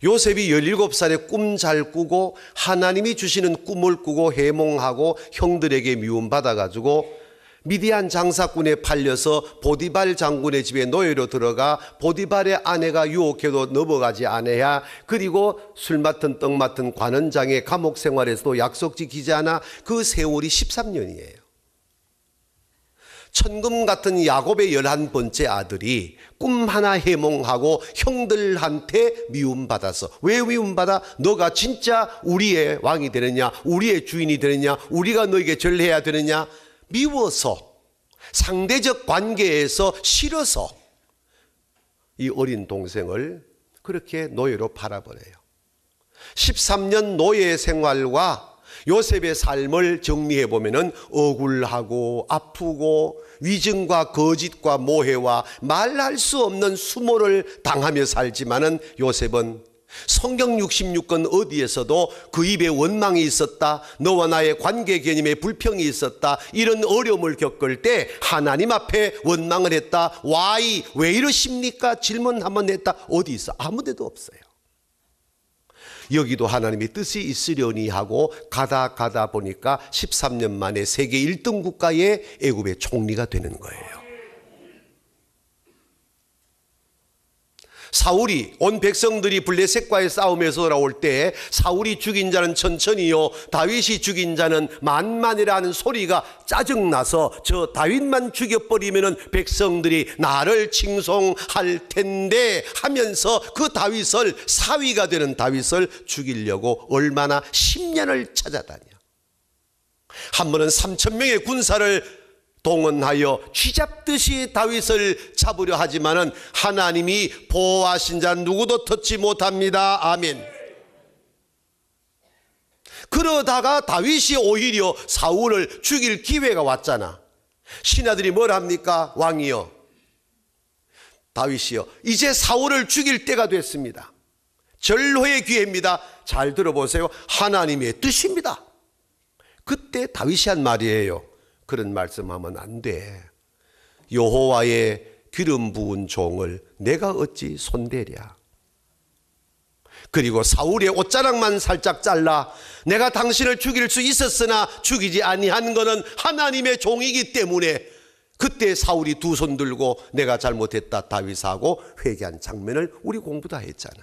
요셉이 17살에 꿈 잘 꾸고 하나님이 주시는 꿈을 꾸고 해몽하고 형들에게 미움받아가지고 미디안 장사꾼에 팔려서 보디발 장군의 집에 노예로 들어가 보디발의 아내가 유혹해도 넘어가지 않아야, 그리고 술 맡은 떡 맡은 관원장의 감옥 생활에서도 약속 지키지 않아 그 세월이 13년이에요. 천금 같은 야곱의 11번째 아들이 꿈 하나 해몽하고 형들한테 미움받아서, 왜 미움받아? 너가 진짜 우리의 왕이 되느냐, 우리의 주인이 되느냐, 우리가 너에게 절해야 되느냐, 미워서, 상대적 관계에서 싫어서 이 어린 동생을 그렇게 노예로 팔아버려요. 13년 노예 생활과 요셉의 삶을 정리해 보면은 억울하고 아프고 위증과 거짓과 모해와 말할 수 없는 수모를 당하며 살지만은 요셉은 성경 66권 어디에서도 그 입에 원망이 있었다, 너와 나의 관계 개념에 불평이 있었다, 이런 어려움을 겪을 때 하나님 앞에 원망을 했다. Why? 왜 이러십니까? 질문 한번 했다. 어디 있어? 아무 데도 없어요. 여기도 하나님의 뜻이 있으려니 하고 가다 보니까 13년 만에 세계 1등 국가의 애굽의 총리가 되는 거예요. 사울이, 온 백성들이 블레셋과의 싸움에서 돌아올 때 사울이 죽인 자는 천천히요, 다윗이 죽인 자는 만만이라는 소리가 짜증나서 저 다윗만 죽여버리면 백성들이 나를 칭송할 텐데 하면서 그 다윗을, 사위가 되는 다윗을 죽이려고 얼마나 10년을 찾아다녀. 한 번은 3,000명의 군사를 동원하여 쥐잡듯이 다윗을 잡으려 하지만은 하나님이 보호하신 자 누구도 터치 못합니다. 아멘. 그러다가 다윗이 오히려 사울을 죽일 기회가 왔잖아. 신하들이 뭘 합니까? 왕이여, 다윗이여, 이제 사울을 죽일 때가 됐습니다. 절호의 기회입니다. 잘 들어보세요. 하나님의 뜻입니다. 그때 다윗이 한 말이에요. 그런 말씀하면 안 돼. 여호와의 기름 부은 종을 내가 어찌 손대랴. 그리고 사울의 옷자락만 살짝 잘라 내가 당신을 죽일 수 있었으나 죽이지 아니한 것은 하나님의 종이기 때문에, 그때 사울이 두 손 들고 내가 잘못했다 다윗하고 회개한 장면을 우리 공부 다 했잖아.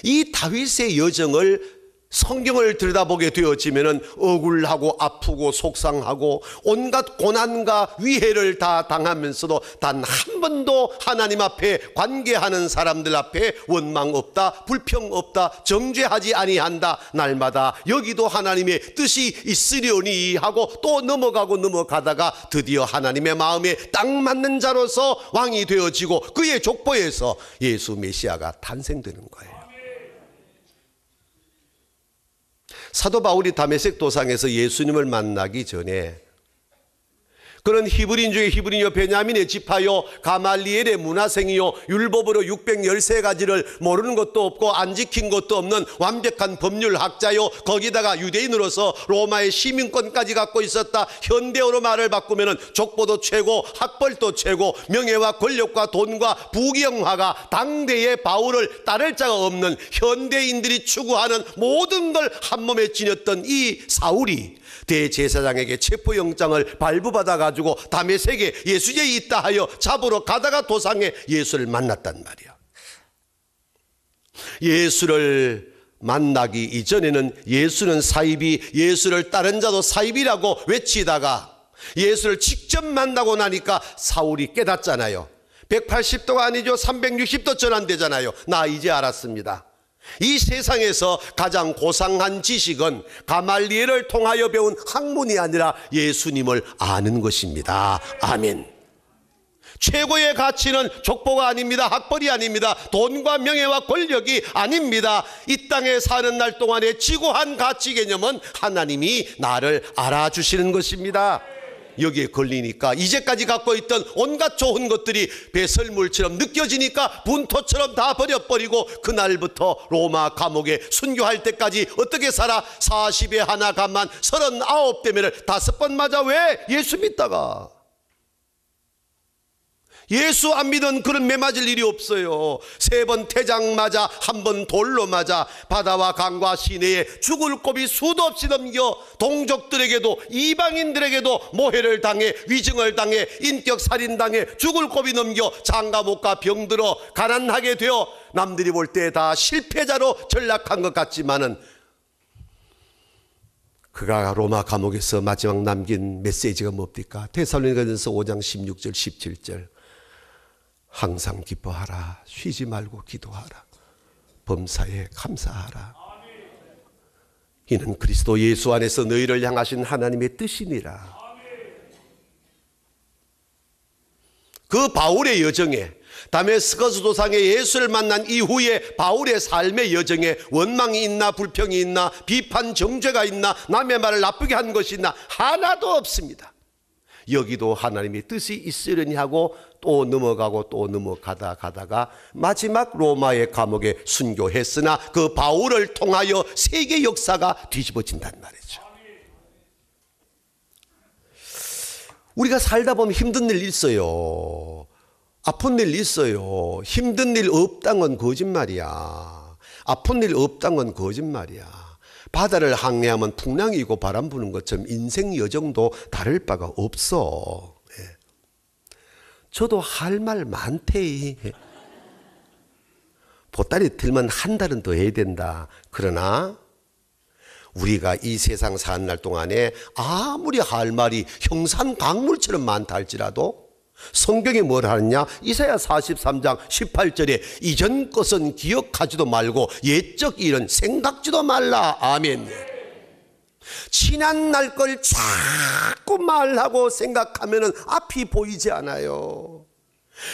이 다윗의 여정을 성경을 들여다보게 되어지면은 억울하고 아프고 속상하고 온갖 고난과 위해를 다 당하면서도 단 한 번도 하나님 앞에 관계하는 사람들 앞에 원망 없다, 불평 없다, 정죄하지 아니한다. 날마다 여기도 하나님의 뜻이 있으려니 하고 또 넘어가다가 드디어 하나님의 마음에 딱 맞는 자로서 왕이 되어지고 그의 족보에서 예수 메시아가 탄생되는 거예요. 사도 바울이 다메섹 도상에서 예수님을 만나기 전에 그는 히브리인 중에 히브리요, 베냐민의 지파요, 가말리엘의 문화생이요, 율법으로 613가지를 모르는 것도 없고 안 지킨 것도 없는 완벽한 법률학자요, 거기다가 유대인으로서 로마의 시민권까지 갖고 있었다. 현대어로 말을 바꾸면 족보도 최고, 학벌도 최고, 명예와 권력과 돈과 부경화가 당대의 바울을 따를 자가 없는 현대인들이 추구하는 모든 걸 한 몸에 지녔던 이 사울이 대제사장에게 체포영장을 발부받아가지고 다메섹에 예수에 있다 하여 잡으러 가다가 도상에 예수를 만났단 말이야. 예수를 만나기 이전에는 예수는 사입이, 예수를 따른 자도 사입이라고 외치다가 예수를 직접 만나고 나니까 사울이 깨닫잖아요. 180도가 아니죠, 360도 전환되잖아요. 나 이제 알았습니다. 이 세상에서 가장 고상한 지식은 가말리엘을 통하여 배운 학문이 아니라 예수님을 아는 것입니다. 아멘. 최고의 가치는 족보가 아닙니다. 학벌이 아닙니다. 돈과 명예와 권력이 아닙니다. 이 땅에 사는 날 동안의 지고한 가치 개념은 하나님이 나를 알아주시는 것입니다. 여기에 걸리니까 이제까지 갖고 있던 온갖 좋은 것들이 배설물처럼 느껴지니까 분토처럼 다 버려버리고 그날부터 로마 감옥에 순교할 때까지 어떻게 살아? 40에 하나 감만 39대면을 5번 맞아. 왜? 예수 믿다가. 예수 안 믿은 그런 매 맞을 일이 없어요. 3번 태장 맞아 1번 돌로 맞아 바다와 강과 시내에 죽을 곱이 수도 없이 넘겨 동족들에게도 이방인들에게도 모해를 당해 위증을 당해 인격 살인당해 죽을 곱이 넘겨 장가 못 가 병들어 가난하게 되어 남들이 볼 때 다 실패자로 전락한 것 같지만은 그가 로마 감옥에서 마지막 남긴 메시지가 뭡니까? 데살로니가전서 5장 16절 17절 항상 기뻐하라 쉬지 말고 기도하라 범사에 감사하라 이는 그리스도 예수 안에서 너희를 향하신 하나님의 뜻이니라. 그 바울의 여정에 다메스커스 도상에 예수를 만난 이후에 바울의 삶의 여정에 원망이 있나 불평이 있나 비판 정죄가 있나 남의 말을 나쁘게 한 것이 있나 하나도 없습니다. 여기도 하나님의 뜻이 있으려니 하고 또 넘어가고 또 넘어가다가 마지막 로마의 감옥에 순교했으나 그 바울을 통하여 세계 역사가 뒤집어진단 말이죠. 우리가 살다 보면 힘든 일 있어요. 아픈 일 있어요. 힘든 일 없다는 건 거짓말이야. 아픈 일 없다는 건 거짓말이야. 바다를 항해하면 풍랑이고 바람 부는 것처럼 인생 여정도 다를 바가 없어. 저도 할 말 많대. 보따리 들면 한 달은 더 해야 된다. 그러나 우리가 이 세상 사는 날 동안에 아무리 할 말이 형산강물처럼 많다 할지라도 성경이 뭘 하느냐? 이사야 43장 18절에 이전 것은 기억하지도 말고 옛적 일은 생각지도 말라. 아멘. 지난 날 걸 자꾸 말하고 생각하면 앞이 보이지 않아요.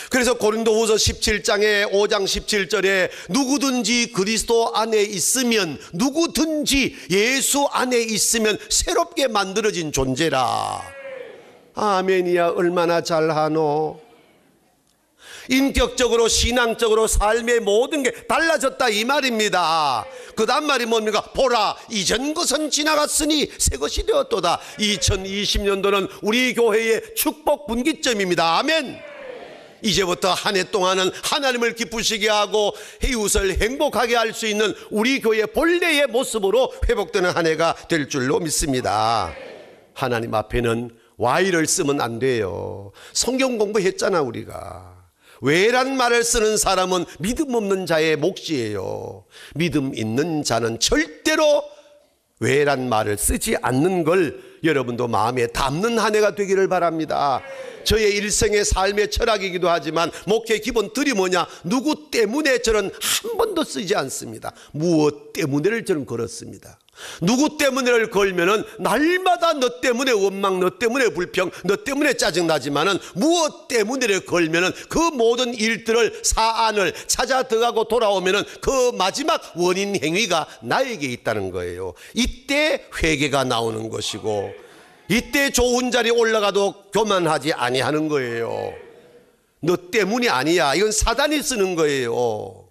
그래서 고린도후서 17장에 5장 17절에 누구든지 그리스도 안에 있으면 누구든지 예수 안에 있으면 새롭게 만들어진 존재라. 아멘이야. 얼마나 잘하노. 인격적으로 신앙적으로 삶의 모든 게 달라졌다 이 말입니다. 그 다음 말이 뭡니까? 보라 이전 것은 지나갔으니 새 것이 되었도다. 2020년도는 우리 교회의 축복 분기점입니다. 아멘. 이제부터 한 해 동안은 하나님을 기쁘시게 하고 이웃을 행복하게 할 수 있는 우리 교회 본래의 모습으로 회복되는 한 해가 될 줄로 믿습니다. 하나님 앞에는 Y를 쓰면 안 돼요. 성경 공부했잖아 우리가. 왜란 말을 쓰는 사람은 믿음 없는 자의 몫이에요. 믿음 있는 자는 절대로 왜란 말을 쓰지 않는 걸 여러분도 마음에 담는 한 해가 되기를 바랍니다. 저의 일생의 삶의 철학이기도 하지만 목회 기본들이 뭐냐? 누구 때문에 저는 한 번도 쓰지 않습니다. 무엇 때문에를 저는 걸었습니다. 누구 때문에를 걸면은 날마다 너 때문에 원망, 너 때문에 불평, 너 때문에 짜증나지만은 무엇 때문에를 걸면은 그 모든 일들을 사안을 찾아 들어가고 돌아오면은 그 마지막 원인 행위가 나에게 있다는 거예요. 이때 회개가 나오는 것이고 이때 좋은 자리에 올라가도 교만하지 아니하는 거예요. 너 때문이 아니야. 이건 사단이 쓰는 거예요.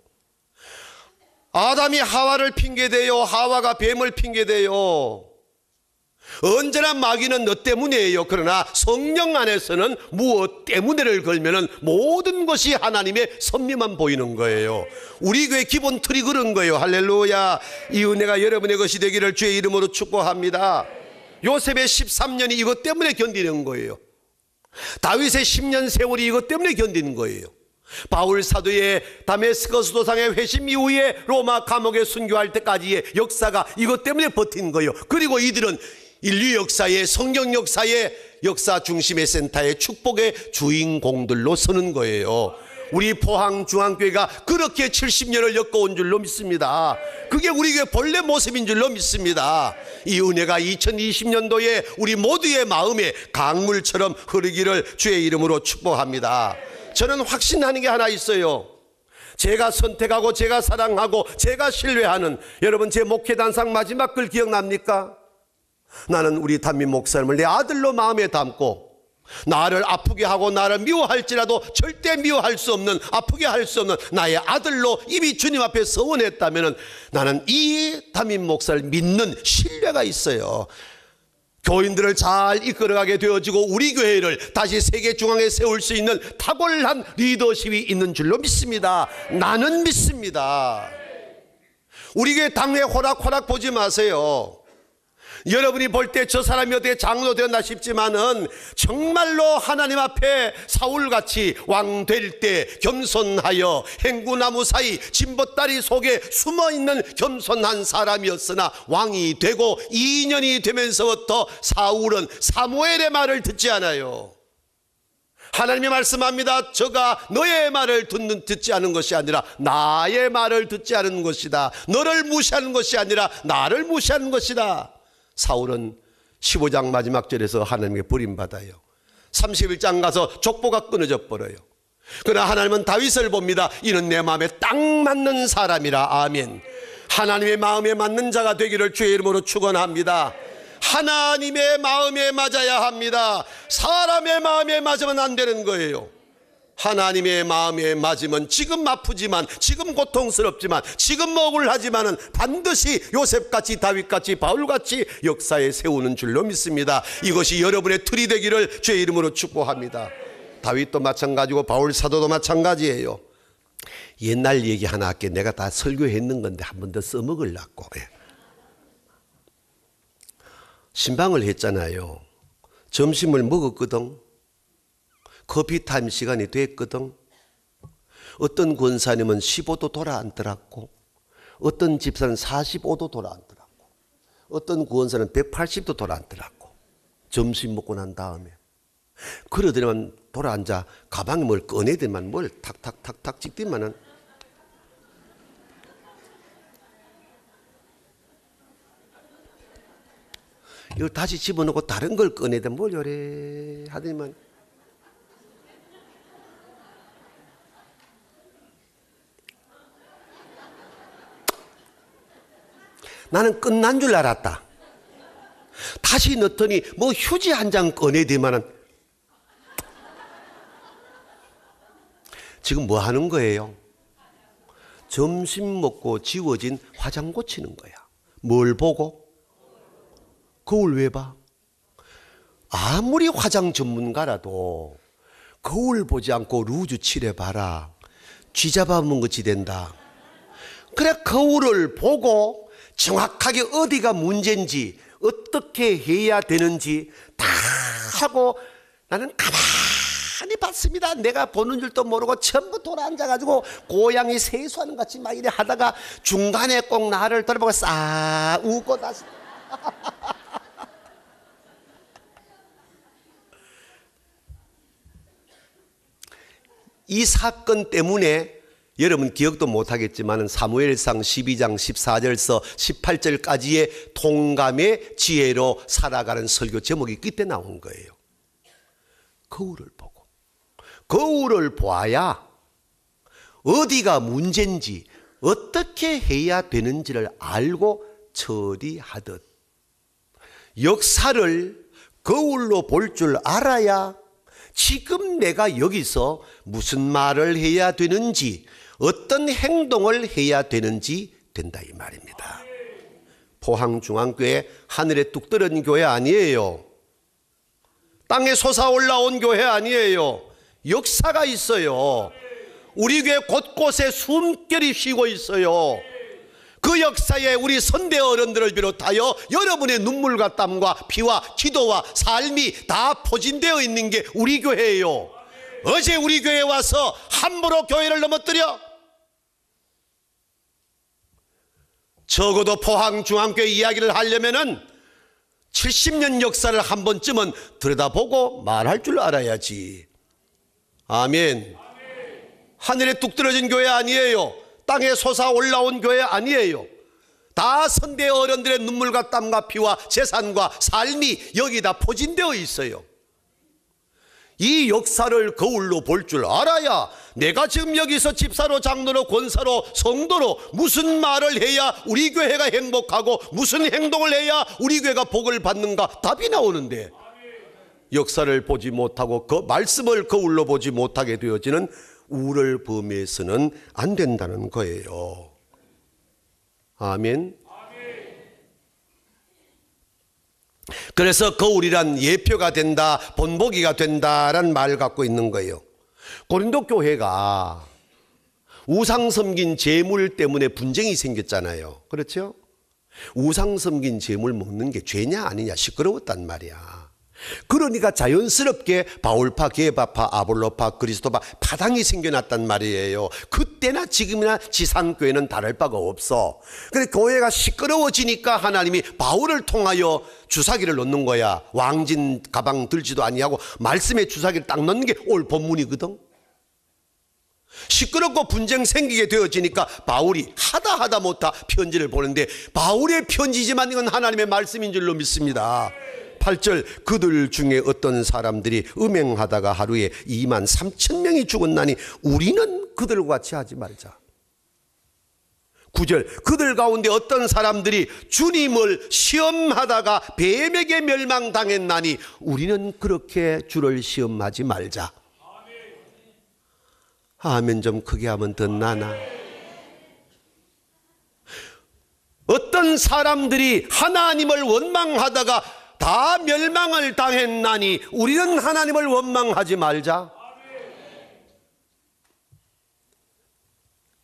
아담이 하와를 핑계대요. 하와가 뱀을 핑계대요. 언제나 마귀는 너 때문이에요. 그러나 성령 안에서는 무엇 때문에를 걸면은 모든 것이 하나님의 섭리만 보이는 거예요. 우리 교회 기본 틀이 그런 거예요. 할렐루야. 이 은혜가 여러분의 것이 되기를 주의 이름으로 축복합니다. 요셉의 13년이 이것 때문에 견디는 거예요. 다윗의 10년 세월이 이것 때문에 견디는 거예요. 바울 사도의 다메스커스 도상의 회심 이후에 로마 감옥에 순교할 때까지의 역사가 이것 때문에 버틴 거예요. 그리고 이들은 인류 역사의 성경 역사의 역사 중심의 센터의 축복의 주인공들로 서는 거예요. 우리 포항중앙교회가 그렇게 70년을 엮어온 줄로 믿습니다. 그게 우리 교회 본래 모습인 줄로 믿습니다. 이 은혜가 2020년도에 우리 모두의 마음에 강물처럼 흐르기를 주의 이름으로 축복합니다. 저는 확신하는 게 하나 있어요. 제가 선택하고 제가 사랑하고 제가 신뢰하는 여러분 제 목회단상 마지막 글 기억납니까? 나는 우리 담임 목사님을 내 아들로 마음에 담고 나를 아프게 하고 나를 미워할지라도 절대 미워할 수 없는 아프게 할 수 없는 나의 아들로 이미 주님 앞에 서원했다면 나는 이 담임 목사를 믿는 신뢰가 있어요. 교인들을 잘 이끌어가게 되어지고 우리 교회를 다시 세계 중앙에 세울 수 있는 탁월한 리더십이 있는 줄로 믿습니다. 나는 믿습니다. 우리 교회 당회 호락호락 보지 마세요. 여러분이 볼 때 저 사람이 어떻게 장로 되었나 싶지만은 정말로 하나님 앞에 사울같이 왕 될 때 겸손하여 행구나무 사이 진보다리 속에 숨어있는 겸손한 사람이었으나 왕이 되고 2년이 되면서부터 사울은 사무엘의 말을 듣지 않아요. 하나님이 말씀합니다. 저가 너의 말을 듣지 않은 것이 아니라 나의 말을 듣지 않은 것이다. 너를 무시하는 것이 아니라 나를 무시하는 것이다. 사울은 15장 마지막 절에서 하나님께 버림받아요. 31장 가서 족보가 끊어져 버려요. 그러나 하나님은 다윗을 봅니다. 이는 내 마음에 딱 맞는 사람이라. 아멘. 하나님의 마음에 맞는 자가 되기를 주의 이름으로 축원합니다. 하나님의 마음에 맞아야 합니다. 사람의 마음에 맞으면 안 되는 거예요. 하나님의 마음에 맞으면 지금 아프지만, 지금 고통스럽지만, 지금 억울하지만은 반드시 요셉같이, 다윗같이, 바울같이 역사에 세우는 줄로 믿습니다. 이것이 여러분의 틀이 되기를 주의 이름으로 축복합니다. 다윗도 마찬가지고 바울 사도도 마찬가지예요. 옛날 얘기 하나 할게. 내가 다 설교했는 건데 한 번 더 써먹으려고. 신방을 했잖아요. 점심을 먹었거든. 커피타임 시간이 됐거든. 어떤 권사님은 15도 돌아앉더라고. 어떤 집사는 45도 돌아앉더라고. 어떤 권사는 180도 돌아앉더라고. 점심 먹고 난 다음에. 그러더니만 돌아앉아 가방에 뭘 꺼내야 되만 뭘 탁탁탁탁 찍더만은 이걸 다시 집어넣고 다른 걸 꺼내야 돼. 뭘 요래 하더니만 나는 끝난 줄 알았다. 다시 넣더니 뭐 휴지 한 장 꺼내야 되만은 지금 뭐 하는 거예요? 점심 먹고 지워진 화장 고치는 거야. 뭘 보고? 거울 왜 봐? 아무리 화장 전문가라도 거울 보지 않고 루즈 칠해봐라. 쥐 잡아먹은 것이 된다. 그래 거울을 보고 정확하게 어디가 문제인지 어떻게 해야 되는지 다 하고 나는 가만히 봤습니다. 내가 보는 줄도 모르고 전부 돌아앉아가지고 고양이 세수하는 같이 막 이래 하다가 중간에 꼭 나를 돌아보고 싹 웃고 다시 이 사건 때문에 여러분 기억도 못하겠지만 사무엘상 12장 14절서 18절까지의 통감의 지혜로 살아가는 설교 제목이 그때 나온 거예요. 거울을 보고 거울을 보아야 어디가 문제인지 어떻게 해야 되는지를 알고 처리하듯 역사를 거울로 볼 줄 알아야 지금 내가 여기서 무슨 말을 해야 되는지 어떤 행동을 해야 되는지 된다 이 말입니다. 포항중앙교회 하늘에 뚝 떨어진 교회 아니에요. 땅에 솟아올라온 교회 아니에요. 역사가 있어요. 우리 교회 곳곳에 숨결이 쉬고 있어요. 그 역사에 우리 선대 어른들을 비롯하여 여러분의 눈물과 땀과 피와 기도와 삶이 다 포진되어 있는 게 우리 교회예요. 어제 우리 교회에 와서 함부로 교회를 넘어뜨려? 적어도 포항중앙교회 이야기를 하려면은 70년 역사를 한 번쯤은 들여다보고 말할 줄 알아야지. 아멘. 하늘에 뚝 떨어진 교회 아니에요. 땅에 솟아 올라온 교회 아니에요. 다 선대 어른들의 눈물과 땀과 피와 재산과 삶이 여기다 포진되어 있어요. 이 역사를 거울로 볼 줄 알아야 내가 지금 여기서 집사로 장로로 권사로 성도로 무슨 말을 해야 우리 교회가 행복하고 무슨 행동을 해야 우리 교회가 복을 받는가 답이 나오는데 역사를 보지 못하고 그 말씀을 거울로 보지 못하게 되어지는 우를 범해서는 안 된다는 거예요. 아멘. 그래서 거울이란 예표가 된다, 본보기가 된다라는 말을 갖고 있는 거예요. 고린도 교회가 우상 섬긴 제물 때문에 분쟁이 생겼잖아요. 그렇죠? 우상 섬긴 제물 먹는 게 죄냐 아니냐 시끄러웠단 말이야. 그러니까 자연스럽게 바울파, 게바파, 아볼로파, 그리스도파 파당이 생겨났단 말이에요. 그때나 지금이나 지상교회는 다를 바가 없어. 그래 교회가 시끄러워지니까 하나님이 바울을 통하여 주사기를 놓는 거야. 왕진 가방 들지도 아니하고 말씀에 주사기를 딱 넣는 게 올 본문이거든. 시끄럽고 분쟁 생기게 되어지니까 바울이 하다 못하 편지를 보는데 바울의 편지지만 이건 하나님의 말씀인 줄로 믿습니다. 8절 그들 중에 어떤 사람들이 음행하다가 하루에 2만 3천 명이 죽었나니 우리는 그들과 같이 하지 말자. 9절 그들 가운데 어떤 사람들이 주님을 시험하다가 뱀에게 멸망당했나니 우리는 그렇게 주를 시험하지 말자. 아멘 좀 크게 하면 더 나나. 어떤 사람들이 하나님을 원망하다가 다 멸망을 당했나니 우리는 하나님을 원망하지 말자.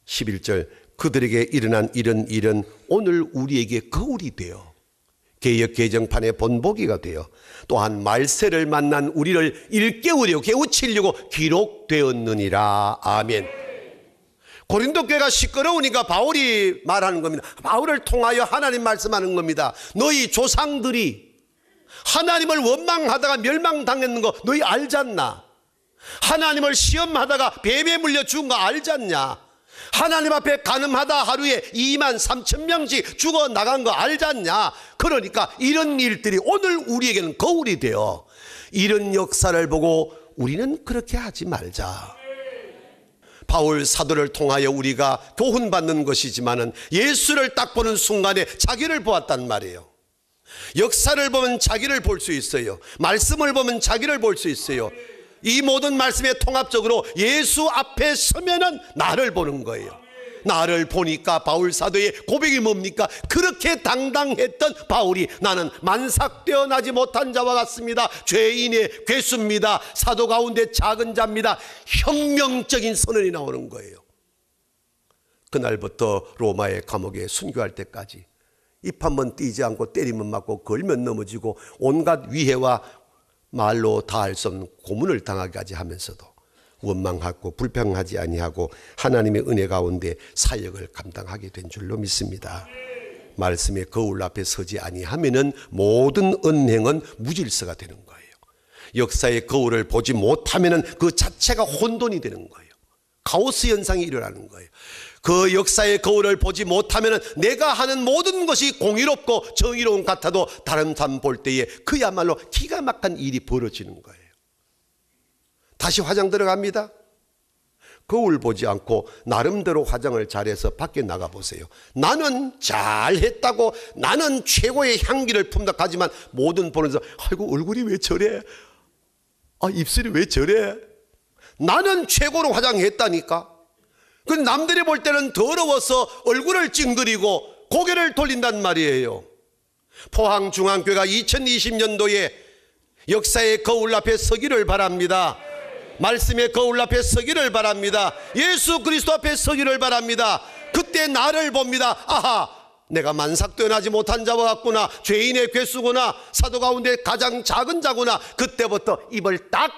11절 그들에게 일어난 이런 일은 오늘 우리에게 거울이 되어 개역 개정판의 본보기가 되어 또한 말세를 만난 우리를 일깨우려 깨우치려고 기록되었느니라. 아멘. 고린도 교회가 시끄러우니까 바울이 말하는 겁니다. 바울을 통하여 하나님 말씀하는 겁니다. 너희 조상들이 하나님을 원망하다가 멸망당했는 거 너희 알잖나? 하나님을 시험하다가 뱀에 물려 죽은 거 알잖냐? 하나님 앞에 간음하다 하루에 2만 3천 명씩 죽어 나간 거 알잖냐? 그러니까 이런 일들이 오늘 우리에게는 거울이 되어 이런 역사를 보고 우리는 그렇게 하지 말자. 바울 사도를 통하여 우리가 교훈받는 것이지만은 예수를 딱 보는 순간에 자기를 보았단 말이에요. 역사를 보면 자기를 볼 수 있어요. 말씀을 보면 자기를 볼 수 있어요. 이 모든 말씀에 통합적으로 예수 앞에 서면은 나를 보는 거예요. 나를 보니까 바울 사도의 고백이 뭡니까? 그렇게 당당했던 바울이 나는 만삭되어 나지 못한 자와 같습니다. 죄인의 괴수입니다. 사도 가운데 작은 자입니다. 혁명적인 선언이 나오는 거예요. 그날부터 로마의 감옥에 순교할 때까지 입 한번 띄지 않고 때리면 맞고 걸면 넘어지고 온갖 위해와 말로 다 할 수 없는 고문을 당하기까지 하면서도 원망하고 불평하지 아니하고 하나님의 은혜 가운데 사역을 감당하게 된 줄로 믿습니다. 말씀의 거울 앞에 서지 아니하면은 모든 언행은 무질서가 되는 거예요. 역사의 거울을 보지 못하면은 그 자체가 혼돈이 되는 거예요. 카오스 현상이 일어나는 거예요. 그 역사의 거울을 보지 못하면 내가 하는 모든 것이 공의롭고 정의로운 같아도 다른 사람 볼 때에 그야말로 기가 막힌 일이 벌어지는 거예요. 다시 화장 들어갑니다. 거울 보지 않고 나름대로 화장을 잘해서 밖에 나가보세요. 나는 잘했다고 나는 최고의 향기를 품다 하지만 모든 보면서 아이고 얼굴이 왜 저래? 아 입술이 왜 저래? 나는 최고로 화장했다니까. 근데 남들이 볼 때는 더러워서 얼굴을 찡그리고 고개를 돌린단 말이에요. 포항중앙교회가 2020년도에 역사의 거울 앞에 서기를 바랍니다. 말씀의 거울 앞에 서기를 바랍니다. 예수 그리스도 앞에 서기를 바랍니다. 그때 나를 봅니다. 아하, 내가 만삭되어나지 못한 자와 같구나. 죄인의 괴수구나. 사도 가운데 가장 작은 자구나. 그때부터 입을 딱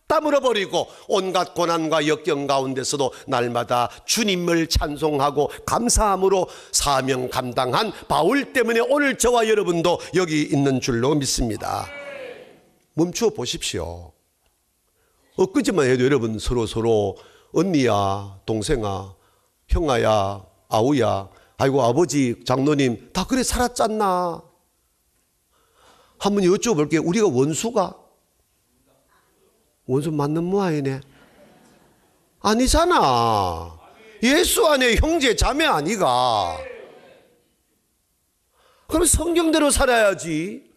다물어 버리고 온갖 고난과 역경 가운데서도 날마다 주님을 찬송하고 감사함으로 사명 감당한 바울 때문에 오늘 저와 여러분도 여기 있는 줄로 믿습니다. 멈추어 보십시오. 엊그제만 해도 여러분 서로 언니야 동생아 형아야 아우야 아이고 아버지 장로님 다 그래 살았잖나. 한번 여쭤볼게요. 우리가 원수가? 원수 맞는 모양이네. 아니잖아. 예수 안에 형제 자매 아니가. 그럼 성경대로 살아야지.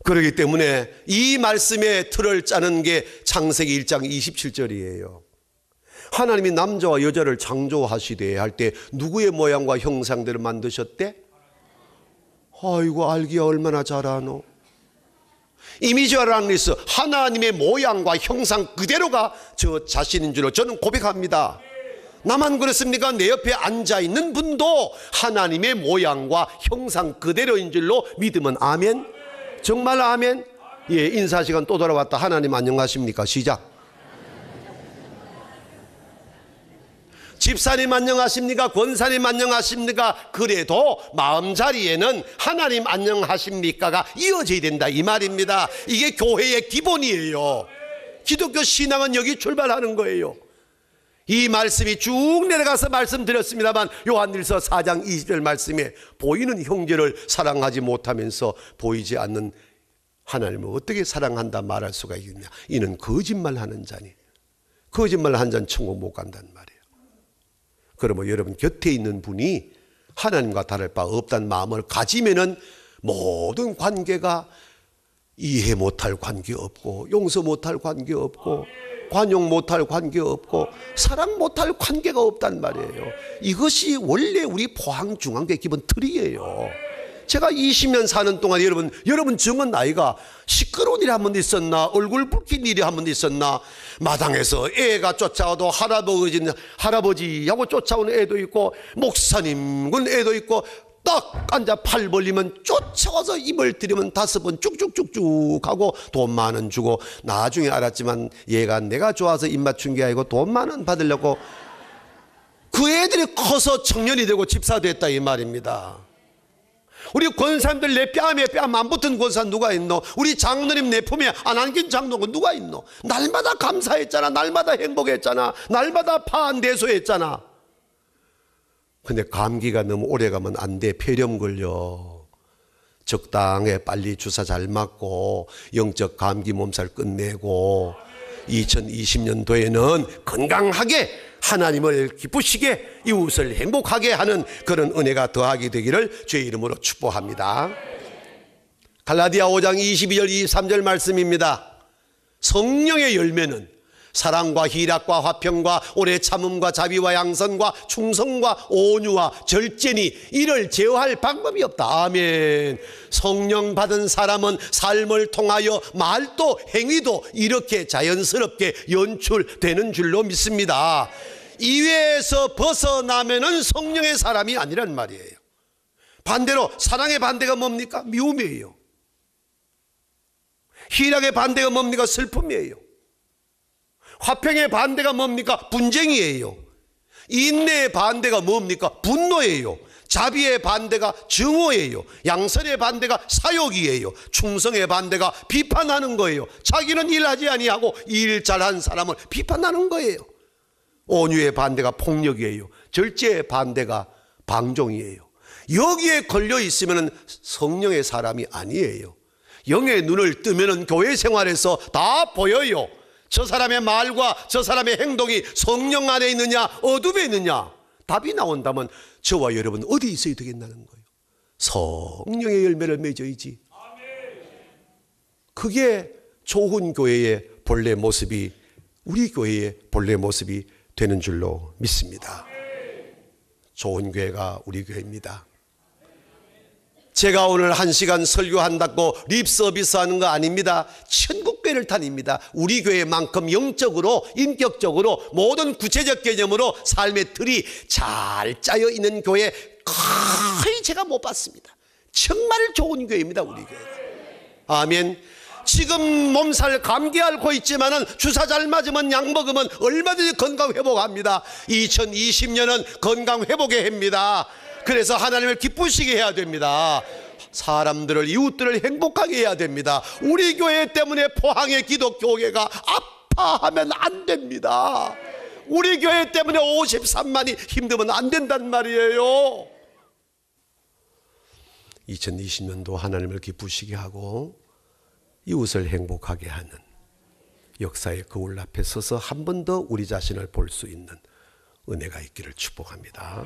그렇기 때문에 이 말씀의 틀을 짜는 게 창세기 1장 27절이에요. 하나님이 남자와 여자를 창조하시되 할 때 누구의 모양과 형상대로 만드셨대? 아이고 알기야 얼마나 잘하노. 이미지라는 하나님의 모양과 형상 그대로가 저 자신인 줄로 저는 고백합니다. 나만 그렇습니까? 내 옆에 앉아있는 분도 하나님의 모양과 형상 그대로인 줄로 믿으면 아멘? 정말 아멘? 예, 인사시간 또 돌아왔다. 하나님 안녕하십니까? 시작. 집사님 안녕하십니까? 권사님 안녕하십니까? 그래도 마음자리에는 하나님 안녕하십니까가 이어져야 된다 이 말입니다. 이게 교회의 기본이에요. 기독교 신앙은 여기 출발하는 거예요. 이 말씀이 쭉 내려가서 말씀드렸습니다만 요한일서 4장 20절 말씀에 보이는 형제를 사랑하지 못하면서 보이지 않는 하나님을 어떻게 사랑한다 말할 수가 있느냐. 이는 거짓말하는 자니 거짓말하는 자는 천국 못 간다는 말이에요. 그러면 여러분 곁에 있는 분이 하나님과 다를 바 없다는 마음을 가지면은 모든 관계가 이해 못할 관계 없고 용서 못할 관계 없고 관용 못할 관계 없고 사랑 못할 관계가 없단 말이에요. 이것이 원래 우리 포항중앙교회 기본 틀이에요. 제가 20년 사는 동안 여러분 정은 나이가 시끄러운 일이 한 번도 있었나? 얼굴 붉힌 일이 한 번도 있었나? 마당에서 애가 쫓아와도 할아버지하고 쫓아오는 애도 있고 목사님은 애도 있고 딱 앉아 팔 벌리면 쫓아와서 입을 들이면 5번 쭉쭉쭉쭉 하고 돈 10,000원 주고 나중에 알았지만 얘가 내가 좋아서 입 맞춘 게 아니고 돈 10,000원 받으려고 그 애들이 커서 청년이 되고 집사 됐다 이 말입니다. 우리 권사님들 내 뺨에 뺨 안 붙은 권사 누가 있노? 우리 장로님 내 품에 안 안긴 장로가 누가 있노? 날마다 감사했잖아. 날마다 행복했잖아. 날마다 파한대소했잖아. 근데 감기가 너무 오래 가면 안 돼. 폐렴 걸려. 적당해 빨리 주사 잘 맞고 영적 감기 몸살 끝내고 2020년도에는 건강하게 하나님을 기쁘시게 이웃을 행복하게 하는 그런 은혜가 더하게 되기를 주의 이름으로 축복합니다. 갈라디아 5장 22절 23절 말씀입니다. 성령의 열매는 사랑과 희락과 화평과 오래 참음과 자비와 양선과 충성과 온유와 절제니 이를 제어할 방법이 없다. 아멘. 성령 받은 사람은 삶을 통하여 말도 행위도 이렇게 자연스럽게 연출되는 줄로 믿습니다. 이외에서 벗어나면은 성령의 사람이 아니란 말이에요. 반대로 사랑의 반대가 뭡니까? 미움이에요. 희락의 반대가 뭡니까? 슬픔이에요. 화평의 반대가 뭡니까? 분쟁이에요. 인내의 반대가 뭡니까? 분노예요. 자비의 반대가 증오예요. 양선의 반대가 사욕이에요. 충성의 반대가 비판하는 거예요. 자기는 일하지 아니하고 일 잘한 사람을 비판하는 거예요. 온유의 반대가 폭력이에요. 절제의 반대가 방종이에요. 여기에 걸려 있으면 성령의 사람이 아니에요. 영의 눈을 뜨면 교회 생활에서 다 보여요. 저 사람의 말과 저 사람의 행동이 성령 안에 있느냐 어둠에 있느냐 답이 나온다면 저와 여러분 어디 있어야 되겠다는 거예요. 성령의 열매를 맺어야지. 그게 좋은 교회의 본래 모습이 우리 교회의 본래 모습이 되는 줄로 믿습니다. 좋은 교회가 우리 교회입니다. 제가 오늘 1시간 설교한다고 립서비스하는 거 아닙니다. 천국교회를 다닙니다. 우리 교회만큼 영적으로 인격적으로 모든 구체적 개념으로 삶의 틀이 잘 짜여 있는 교회 거의 제가 못 봤습니다. 정말 좋은 교회입니다. 우리 교회가. 아멘. 지금 몸살 감기 앓고 있지만은 주사 잘 맞으면 약 먹으면 얼마든지 건강 회복합니다. 2020년은 건강 회복의 해입니다. 그래서 하나님을 기쁘시게 해야 됩니다. 사람들을 이웃들을 행복하게 해야 됩니다. 우리 교회 때문에 포항의 기독교회가 아파하면 안 됩니다. 우리 교회 때문에 53만이 힘들면 안 된단 말이에요. 2020년도 하나님을 기쁘시게 하고 이웃을 행복하게 하는 역사의 거울 앞에 서서 한 번 더 우리 자신을 볼 수 있는 은혜가 있기를 축복합니다.